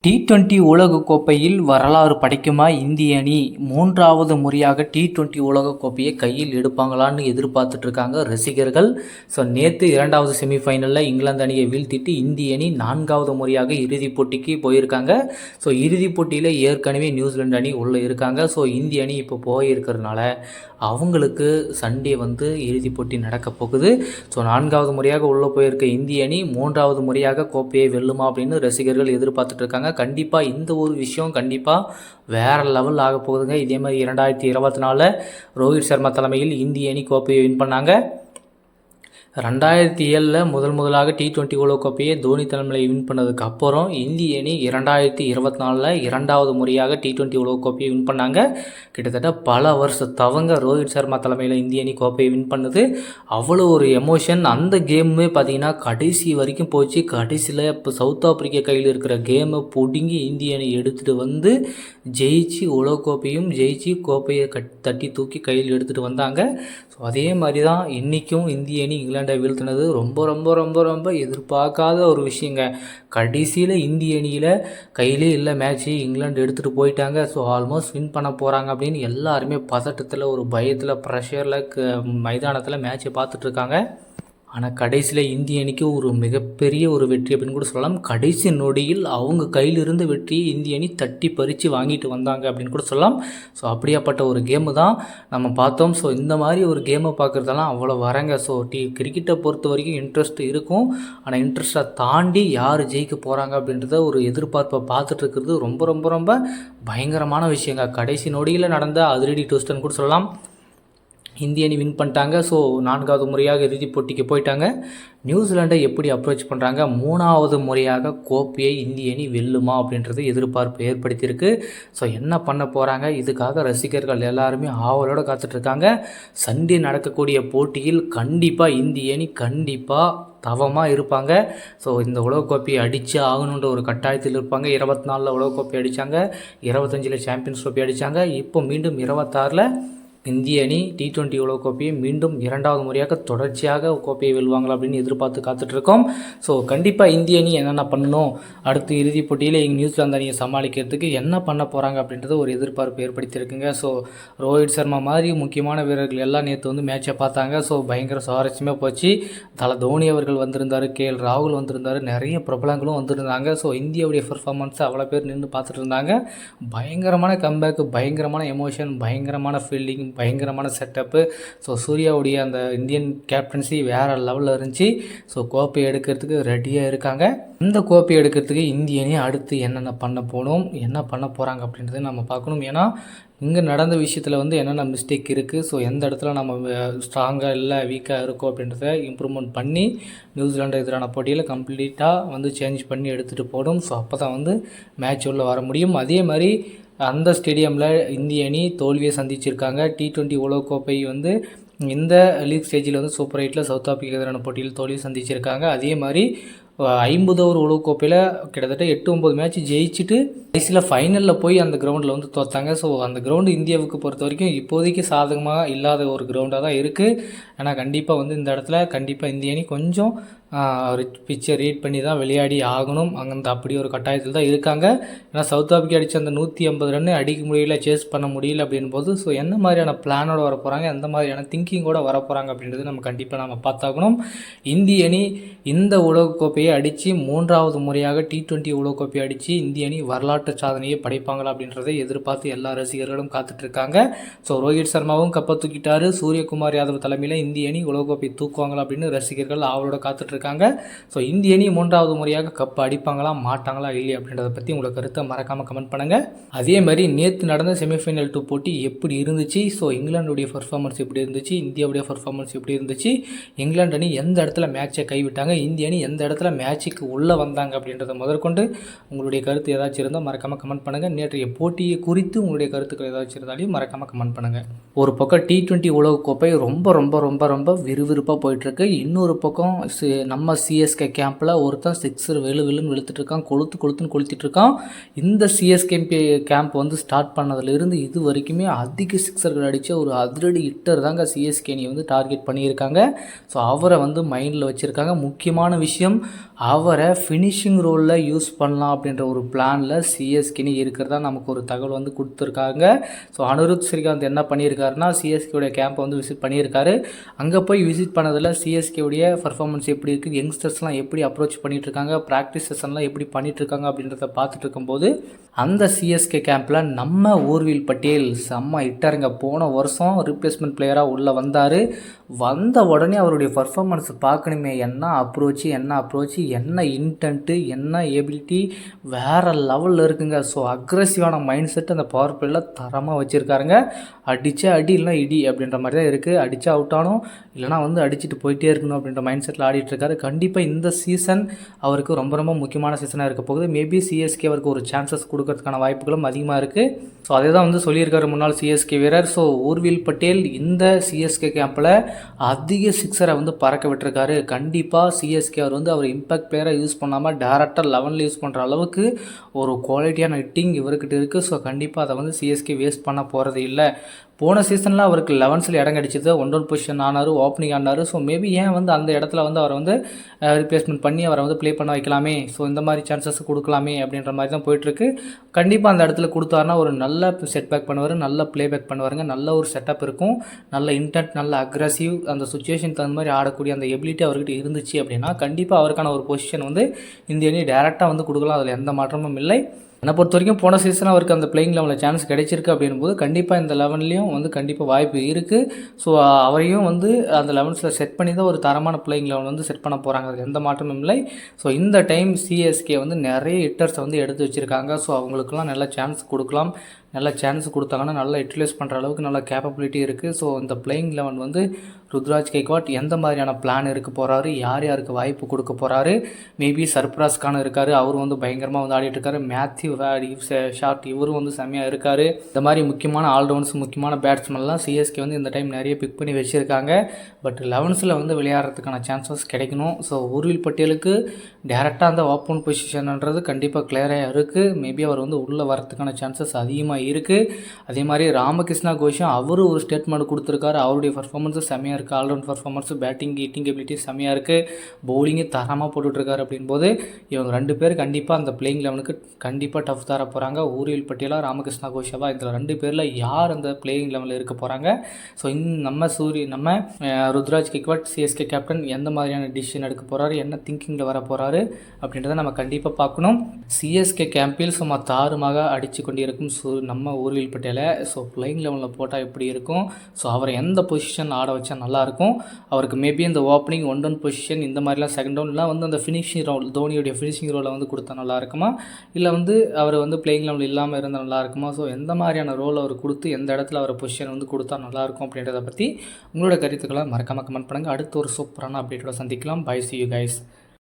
T20 உலகக்கோப்பையில் வரலாறு படைக்குமா இந்திய அணி? மூன்றாவது முறையாக டி20 உலகக்கோப்பையை கையில் எடுப்பாங்களான்னு எதிர்பார்த்துட்டு இருக்காங்க ரசிகர்கள். ஸோ நேற்று இரண்டாவது செமிஃபைனலில் இங்கிலாந்து அணியை வீழ்த்திட்டு இந்திய அணி நான்காவது முறையாக இறுதிப் போட்டிக்கு போயிருக்காங்க. ஸோ இறுதிப் போட்டியில் ஏற்கனவே நியூசிலாந்து அணி உள்ளே இருக்காங்க. ஸோ இந்திய அணி இப்போ போயிருக்கிறதுனால அவங்களுக்கு சண்டே இறுதிப் போட்டி நடக்க போகுது. ஸோ நான்காவது முறையாக உள்ளே போயிருக்க இந்திய அணி மூன்றாவது முறையாக கோப்பையை வெல்லுமா அப்படின்னு ரசிகர்கள் எதிர்பார்த்துட்டு இருக்காங்க. கண்டிப்பாக இந்த ஒரு விஷயம் கண்டிப்பாக வேறு லெவல் ஆக போகுதுங்க. இதே மாதிரி 2024 ரோஹித் சர்மா தலைமையில் இந்திய அணி கோப்பையை வின் பண்ணாங்க. 2007 முதலாக டி20 உலகக்கோப்பையை தோனி தலைமையில் வின் பண்ணதுக்கு அப்புறம் இந்திய அணி 2024 இரண்டாவது முறையாக டி20 உலகக்கோப்பையை வின் பண்ணாங்க. கிட்டத்தட்ட பல வருஷத்தவங்க ரோஹித் சர்மா தலைமையில் இந்திய அணி கோப்பையை வின் பண்ணுது. அவ்வளோ ஒரு எமோஷன். அந்த கேமுமே பார்த்தீங்கன்னா கடைசி வரைக்கும் போச்சு. கடைசியில் இப்போ சவுத் ஆப்பிரிக்கா கையில் இருக்கிற கேமை பிடுங்கி இந்திய அணி எடுத்துகிட்டு ஜெயிச்சு உலகக்கோப்பையும் ஜெயிச்சு கோப்பையை தட்டி தூக்கி கையில் எடுத்துகிட்டு வந்தாங்க. ஸோ அதே மாதிரி தான் இன்றைக்கும் இந்திய அணி இங்கிலாண்டை வீழ்த்தினது ரொம்ப ரொம்ப ரொம்ப ரொம்ப எதிர்பார்க்காத ஒரு விஷயங்க. கடைசியில் இந்திய அணியில் கையிலே இல்லை மேட்ச்சு, இங்கிலாந்து எடுத்துகிட்டு போயிட்டாங்க. ஸோ ஆல்மோஸ்ட் வின் பண்ண போகிறாங்க அப்படின்னு எல்லாருமே பதட்டத்தில் ஒரு பயத்தில் ப்ரெஷரில் மைதானத்தில் மேட்ச்சை பார்த்துட்ருக்காங்க. ஆனால் கடைசியில் இந்திய அணிக்கு ஒரு மிகப்பெரிய ஒரு வெற்றி அப்படின்னு கூட சொல்லலாம். கடைசி நொடியில் அவங்க கையிலிருந்து வெற்றியை இந்திய அணி தட்டி பறித்து வாங்கிட்டு வந்தாங்க அப்படின்னு கூட சொல்லலாம். ஸோ அப்படியாப்பட்ட ஒரு கேமு தான் நம்ம பார்த்தோம். ஸோ இந்த மாதிரி ஒரு கேமை பார்க்குறதெல்லாம் அவ்வளோ வரங்க. ஸோ கிரிக்கெட்டை பொறுத்த வரைக்கும் இன்ட்ரெஸ்ட் இருக்கும். ஆனால் இன்ட்ரெஸ்ட்டை தாண்டி யார் ஜெயிக்க போகிறாங்க அப்படின்றத ஒரு எதிர்பார்ப்பை பார்த்துட்டு இருக்கிறது ரொம்ப ரொம்ப ரொம்ப பயங்கரமான விஷயங்க. கடைசி நொடியில் நடந்த அதிரடி ட்விஸ்ட்னு கூட சொல்லலாம். இந்திய அணி வின் பண்ணிட்டாங்க. ஸோ நான்காவது முறையாக இறுதிப் போட்டிக்கு போயிட்டாங்க. நியூசிலாண்டை எப்படி அப்ரோச் பண்ணுறாங்க? மூணாவது முறையாக கோப்பையை இந்திய அணி வெல்லுமா அப்படின்றது எதிர்பார்ப்பு ஏற்படுத்தியிருக்கு. ஸோ என்ன பண்ண போகிறாங்க? இதுக்காக ரசிகர்கள் எல்லாருமே ஆவலோடு காத்துட்ருக்காங்க. சண்டே நடக்கக்கூடிய போட்டியில் கண்டிப்பாக இந்திய அணி கண்டிப்பாக தவமாக இருப்பாங்க. ஸோ இந்த உலகக்கோப்பையை அடித்து ஆகணுன்ற ஒரு கட்டாயத்தில் இருப்பாங்க. 24 உலகக்கோப்பை அடித்தாங்க, 25 சாம்பியன்ஸ் ட்ரோஃபி அடித்தாங்க. இப்போ மீண்டும் 26 இந்திய அணி டி20 உலகக்கோப்பையை மீண்டும் இரண்டாவது முறையாக தொடர்ச்சியாக கோப்பையை வெல்வாங்களா அப்படின்னு எதிர்பார்த்து காத்துட்ருக்கோம். ஸோ கண்டிப்பாக இந்திய அணி என்னென்ன பண்ணணும், அடுத்து இறுதிப் போட்டியில் நியூசிலாந்து அணியை சமாளிக்கிறதுக்கு என்ன பண்ண போகிறாங்க அப்படின்றது ஒரு எதிர்பார்ப்பு ஏற்படுத்தியிருக்குங்க. ஸோ ரோஹித் சர்மா மாதிரி முக்கியமான வீரர்கள் எல்லாம் நேற்று மேட்சை பார்த்தாங்க. ஸோ பயங்கர சுவாரஸ்யமாக போச்சு. தோனி அவர்கள் வந்திருந்தார், கேஎல் ராகுல் வந்திருந்தார், நிறைய பிரபலங்களும் வந்திருந்தாங்க. ஸோ இந்தியாவுடைய பெர்ஃபார்மன்ஸை அவ்வளோ பேர் நின்று பார்த்துட்டு இருந்தாங்க. பயங்கரமான கம்பேக்கு, பயங்கரமான எமோஷன், பயங்கரமான ஃபீல்டிங், பயங்கரமான செட்டப்பு. ஸோ சூர்யாவுடைய அந்த இந்தியன் கேப்டன்சி வேறு லெவலில் இருந்துச்சு. ஸோ கோப்பை எடுக்கிறதுக்கு ரெடியாக இருக்காங்க. இந்த கோப்பை எடுக்கிறதுக்கு இந்திய அணி அடுத்து என்னென்ன பண்ண போகணும், என்ன பண்ண போகிறாங்க அப்படின்றத நம்ம பார்க்கணும். ஏன்னா இங்கே நடந்த விஷயத்தில் என்னென்ன மிஸ்டேக் இருக்குது, ஸோ எந்த இடத்துல நம்ம ஸ்ட்ராங்காக இல்லை வீக்காக இருக்கோம் அப்படின்றத இம்ப்ரூவ்மெண்ட் பண்ணி நியூசிலாண்டு எதிரான போட்டியில் கம்ப்ளீட்டாக சேஞ்ச் பண்ணி எடுத்துகிட்டு போகணும். ஸோ அப்போ தான் மேட்ச் உள்ள வர முடியும். அதே மாதிரி அந்த ஸ்டேடியமில் இந்திய அணி தோல்வியை சந்திச்சிருக்காங்க. டி20 உலகக்கோப்பை இந்த லீக் ஸ்டேஜில் சூப்பர் 8 சவுத் ஆப்பிரிக்கா எதிரான போட்டியில் தோல்வியை சந்திச்சிருக்காங்க. அதே மாதிரி 50 உலகக்கோப்பையில் கிட்டத்தட்ட 8-9 மேட்ச் ஜெயிச்சுட்டு கடைசியில் ஃபைனலில் போய் அந்த கிரவுண்டில் தோற்றாங்க. ஸோ அந்த கிரவுண்டு இந்தியாவுக்கு பொறுத்த வரைக்கும் இப்போதைக்கு சாதகமாக இல்லாத ஒரு கிரவுண்டாக தான் இருக்குது. ஏன்னா கண்டிப்பாக இந்த இடத்துல கண்டிப்பாக இந்திய அணி கொஞ்சம் பிச்சை ரீட் பண்ணி தான் விளையாடி ஆகணும். அங்கே அப்படி ஒரு கட்டாயத்தில் தான் இருக்காங்க. ஏன்னா சவுத் ஆப்பிரிக்கா அடித்த அந்த 150 ரன் அடிக்க முடியல, சேஸ் பண்ண முடியல அப்படின்போது ஸோ என்ன மாதிரியான பிளானோட வர போகிறாங்க, எந்த மாதிரியான திங்கிங்கோடு வர போகிறாங்க அப்படின்றது நம்ம கண்டிப்பாக நம்ம பார்த்தாகணும். இந்திய அணி இந்த உலகக்கோப்பையை அடித்து மூன்றாவது முறையாக டி20 உலகக்கோப்பையை அடித்து இந்திய அணி வரலாற்று சாதனையை படைப்பாங்களா அப்படின்றதை எதிர்பார்த்து எல்லா ரசிகர்களும் காத்துட்ருக்காங்க. ஸோ ரோஹித் சர்மாவும் கப்பை தூக்கிட்டாரு. சூரியகுமார் யாதவ் தலைமையில் இந்திய அணி உலகக்கோப்பை தூக்குவாங்களா அப்படின்னு ரசிகர்கள் ஆவலோட காத்துட்ருக்காங்க. ஸோ இந்திய அணி மூன்றாவது முறையாக கப் அடிப்பாங்களா மாட்டாங்களா இல்லையா அப்படின்றத பற்றி உங்களை கருத்தை மறக்காமல் கமெண்ட் பண்ணுங்கள். அதே மாதிரி நேற்று நடந்த செமிஃபைனல் 2 போட்டி எப்படி இருந்துச்சு, ஸோ இங்கிலாந்துடைய பர்ஃபார்மன்ஸ் எப்படி இருந்துச்சு, இந்தியாவுடைய பர்ஃபார்மன்ஸ் எப்படி இருந்துச்சு, இங்கிலாந்து அணி எந்த இடத்துல மேட்சை கைவிட்டாங்க, இந்திய அணி எந்த இடத்துல மேட்சுக்கு உள்ளே வந்தாங்க அப்படின்றத முதற்கொண்டு உங்களுடைய கருத்து ஏதாச்சும் இருந்தால் மறக்காமல் கமெண்ட் பண்ணுங்கள். நேற்றைய போட்டியை குறித்து உங்களுடைய கருத்துக்கள் ஏதாச்சும் இருந்தாலையும் மறக்காமல் கமெண்ட் பண்ணுங்கள். ஒரு பக்கம் டி20 உலகக்கோப்பை ரொம்ப ரொம்ப ரொம்ப ரொம்ப விறுவிறுப்பாக போயிட்டுருக்கு. இன்னொரு பக்கம் நம்ம சிஎஸ்கே கேம்பில் ஒருத்தன் சிக்ஸர் வெளுன்னு வெளுத்துட்ருக்கான், கொளுத்துன்னு கொளுத்திட்ருக்கான். இந்த சிஎஸ்கே கேம்ப் வந்து ஸ்டார்ட் பண்ணதுலேருந்து இது வரைக்குமே அதிக சிக்ஸர்கள் அடித்த ஒரு அதிரடி ஹிட்டர் தாங்க சிஎஸ்கே அணி வந்து டார்கெட் பண்ணியிருக்காங்க. ஸோ அவரை வந்து மைண்டில் வச்சுருக்காங்க. முக்கியமான விஷயம், அவரை ஃபினிஷிங் ரோலில் யூஸ் பண்ணலாம் அப்படின்ற ஒரு பிளானில் சிஎஸ்கேனி இருக்கிறதா நமக்கு ஒரு தகவல் வந்து கொடுத்துருக்காங்க. ஸோ அனிருத் ஸ்ரீகாந்த் என்ன பண்ணியிருக்காருன்னா, சிஎஸ்கேவுடைய கேம்பை வந்து விசிட் பண்ணியிருக்காரு. அங்கே போய் விசிட் பண்ணதில் சிஎஸ்கேவுடைய பர்ஃபார்மன்ஸ் எப்படி இருக்குது, யங்ஸ்டர்ஸ்லாம் எப்படி அப்ரோச் பண்ணிகிட்ருக்காங்க, ப்ராக்டிஸ் செஷன்லாம் எப்படி பண்ணிகிட்ருக்காங்க அப்படின்றத பார்த்துட்டு இருக்கும்போது அந்த சிஎஸ்கே கேம்பில் நம்ம ஊர்வில் பட்டேல் செம்ம ஹிட்டருங்க. போன வருஷம் ரீப்ளேஸ்மெண்ட் பிளேயராக உள்ளே வந்தார். வந்த உடனே அவருடைய பர்ஃபார்மன்ஸ் பார்க்கணுமே, என்ன அப்ரோச்சு என்ன இன்டென்ட்டு என்ன எபிலிட்டி வேறு லெவலில் இருக்குங்க. ஸோ அக்ரெசிவான மைண்ட் செட் அந்த பவர் பிளேயில் தரமாக வச்சுருக்காருங்க. அடித்தா அடி இல்லைனா இடி அப்படின்ற மாதிரி தான் இருக்குது. அடித்தா அவுட் ஆகணும், இல்லைனா வந்து அடிச்சுட்டு போயிட்டே இருக்கணும் அப்படின்ற மைண்ட் செட்டில் ஆடிட்டுருக்காரு. கண்டிப்பாக இந்த சீசன் அவருக்கு ரொம்ப ரொம்ப முக்கியமான சீசனாக இருக்க போகுது. மேபி சிஎஸ்கே அவருக்கு ஒரு சான்சஸ் கொடுக்கறதுக்கான வாய்ப்புகளும் அதிகமாக இருக்குது. ஸோ அதே தான் வந்து சொல்லியிருக்காரு முன்னாள் சிஎஸ்கே வீரர். ஸோ ஊர்வில் பட்டேல் இந்த சிஎஸ்கே கேம்பில் அதிக சிக்ஸரை வந்து பறக்க விட்டுருக்காரு. கண்டிப்பாக சிஎஸ்கே அவர் வந்து அவர் இம்பாக்ட் பிளேயராக யூஸ் பண்ணாமல் டேரெக்டாக 11ல் யூஸ் பண்ணுற அளவுக்கு ஒரு குவாலிட்டியான ஹிட்டிங் இவர்கிட்ட இருக்குது. ஸோ கண்டிப்பாக அதை வந்து சிஎஸ்கே வேஸ்ட் பண்ண போகிறது இல்லை. போன சீசனில் அவருக்கு 11ல் இடம் கிடச்சிது, 1-1 பொசிஷன் ஆனார், ஓப்பனிங் ஆனார். ஸோ மேபி ஏன் வந்து அந்த இடத்துல வந்து அவரை வந்து ரீப்ளேஸ்மெண்ட் பண்ணி அவரை வந்து ப்ளே பண்ண வைக்கலாமே, ஸோ இந்த மாதிரி சான்சஸ் கொடுக்கலாமே அப்படின்ற மாதிரி தான் போயிட்டுருக்கு. கண்டிப்பாக அந்த இடத்துல கொடுத்தாருன்னா ஒரு நல்ல செட் பேக் பண்ணுவார், நல்ல ப்ளே பேக் பண்ணுவாருங்க, நல்ல ஒரு செட்டப் இருக்கும், நல்ல இன்டென்ட், நல்ல அக்ரெசிவ், அந்த சுச்சுவேஷன் தகுந்த மாதிரி ஆடக்கூடிய அந்த எபிலிட்டி அவர்கிட்ட இருந்துச்சு அப்படின்னா கண்டிப்பாக அவருக்கான ஒரு பொசிஷன் வந்து இந்திய அணி டேரெக்டாக வந்து கொடுக்கலாம். அதில் எந்த மாற்றமும் இல்லை. என்னை பொறுத்த வரைக்கும் போன சீசன் அவருக்கு அந்த பிளேயிங் லெவலில் சான்ஸ் கிடைச்சிருக்கு அப்படின்னும் போது கண்டிப்பாக இந்த 11லையும் வந்து கண்டிப்பாக வாய்ப்பு இருக்குது. ஸோ அவரையும் வந்து அந்த 11ஸில் செட் பண்ணி தான் ஒரு தரமான பிளேயிங் லெவல் வந்து செட் பண்ண போகிறாங்க. அது எந்த மாற்றமும் இல்லை. ஸோ இந்த டைம் சிஎஸ்கே வந்து நிறைய ஹிட்டர்ஸை வந்து எடுத்து வச்சுருக்காங்க. ஸோ அவங்களுக்குலாம் நல்ல சான்ஸ் கொடுக்கலாம். நல்ல சான்ஸ் கொடுத்தாங்கன்னா நல்லா யூட்டிலைஸ் பண்ணுற அளவுக்கு நல்ல கேப்பபிலிட்டி இருக்குது. ஸோ இந்த பிளேயிங் லெவன் வந்து ருத்ராஜ் கெய்க்வாட் எந்த மாதிரியான பிளான் இருக்க போகிறாரு, யார் யாருக்கு வாய்ப்பு கொடுக்க போகிறாரு, மேபி சர்ப்ராஸ் கான் இருக்கார், அவர் வந்து பயங்கரமாக வந்து ஆடிட்டுருக்காரு, மேத்யூ ஷார்ட் இவரும் வந்து செம்மையாக இருக்கார். இந்த மாதிரி முக்கியமான ஆல்ரவுண்ட்ஸ், முக்கியமான பேட்ஸ்மென்லாம் சிஎஸ்கே வந்து இந்த டைம் நிறைய பிக் பண்ணி வச்சுருக்காங்க. பட் 11ஸில் வந்து விளையாடுறதுக்கான சான்சஸ் கிடைக்கணும். ஸோ ஊர்வில் பட்டேலுக்கு டேரெக்டாக அந்த ஓப்பன் பொசிஷன்ன்றது கண்டிப்பாக கிளியராக இருக்குது. மேபி அவர் வந்து உள்ளே வரதுக்கான சான்சஸ் அதிகமாக இருக்குது. அதே மாதிரி ராமகிருஷ்ணா கோஷம் அவரும் ஒரு ஸ்டேட்மெண்ட் கொடுத்துருக்காரு. அவருடைய பர்ஃபார்மன்ஸும் செம்மையாக இருக்குது, all-round performance, batting hitting ability செம்மையாக இருக்குது, பவுலிங்கு தரமாக போட்டுட்ருக்காரு. அப்படின்போது இவங்க 2 பேர் கண்டிப்பாக அந்த பிளேயிங் லெவனுக்கு கண்டிப்பாக டஃப் தர போகிறாங்க. ஊர்வில் பட்டேலா, ராமகிருஷ்ணா கோஷவா, இந்த 2 பேரில் யார் அந்த பிளேயிங் லெவலில் இருக்க போகிறாங்க. ஸோ நம்ம ருத்ராஜ் கெய்க்வாட் சிஎஸ்கே கேப்டன் எந்த மாதிரியான டிசிஷன் எடுக்க போகிறாரு, என்ன திங்கிங்கில் வர போகிறாரு அப்படின்றத நம்ம கண்டிப்பாக பார்க்கணும். சிஎஸ்கே கேம்பில் சும்மா தாறுமாக அடித்து கொண்டிருக்கும் நம்ம ஊர்வில் பட்டேலை ஸோ பிளேயிங் லெவலில் போட்டால் எப்படி இருக்கும், ஸோ அவரை எந்த பொசிஷன் ஆட வச்சா நல்லாயிருக்கும், அவருக்கு மேபி இந்த ஓப்பனிங் 1-1 பொசிஷன் இந்த மாதிரிலாம் செகண்ட் டவுன்லாம் வந்து அந்த ஃபினிஷிங் ரோல், தோனியுடைய ஃபினிஷிங் ரோலை வந்து கொடுத்தா நல்லா இருக்குமா, இல்லை வந்து அவர் வந்து பிளேயிங் லெவல் இல்லாமல் இருந்தால் நல்லா இருக்குமா, ஸோ எந்த மாதிரியான ரோல் அவர் கொடுத்து எந்த இடத்துல அவர் பொசிஷன் வந்து கொடுத்தா நல்லாயிருக்கும் அப்படின்றத பற்றி உங்களோட கருத்துக்களை மறக்காமல் கமெண்ட் பண்ணுங்கள். அடுத்து ஒரு சூப்பரான அப்டேட்டோட சந்திக்கலாம். Bye, see you guys.